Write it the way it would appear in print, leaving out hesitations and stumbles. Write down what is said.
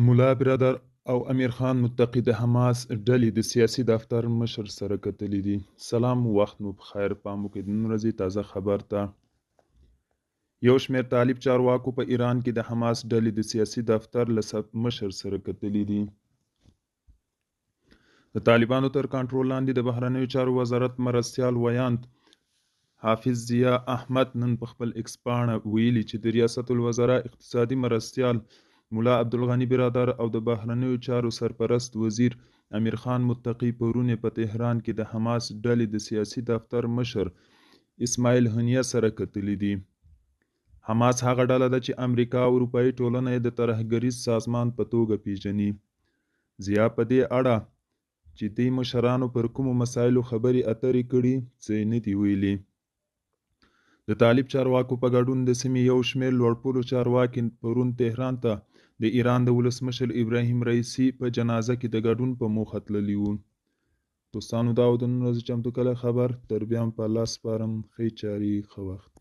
ملا برادر او امیر خان متقي د حماس ډلې د سیاسي دفتر مشر سره کتلي دي. سلام، وخت مو بخیر. پام وکړئ د نن ورځې تازه خبر ته. یو شمېر طالب چارواکو په ایران کې د حماس ډلې د سیاسي دفتر له مشر سره کتلي دي. د طالبانو تر کنټرول لاندې د بهرنیو چارو وزارت مرستیال ویاند حافظ ضیا احمد نن په خپل ایکس پاڼه ویلي چې د ریاست الوزرا اقتصادي مرستیال ملا عبدالغني برادر او د بهرنیو چارو سرپرست وزیر امیر خان متقي پرون په تهران کې د حماس ډلې د سیاسي دفتر مشر اسماعیل هنیه سره کتلي دي. حماس هغه ډله ده چې امریکا او اروپایي ټولنه یې د ترهګریز سازمان په توګه پیژني. ضیا په دې اړه چې دې مشرانو پر کومو مسایلو خبرې اترې کړي څه نه دي ویلي. د طالب چارواکو په ګډون د سیمې یو شمېر لوړپوړو چارواکي پرون تهران ته د ایران د ولسمشر ابراهیم رئیسي په جنازه کې د ګډون په موخه تللي وو. دوستانو، دا و د نن ورځې چمتو کلی خبر. تر بیا هم په الله سپارم. ښې چارې، ښه وخت.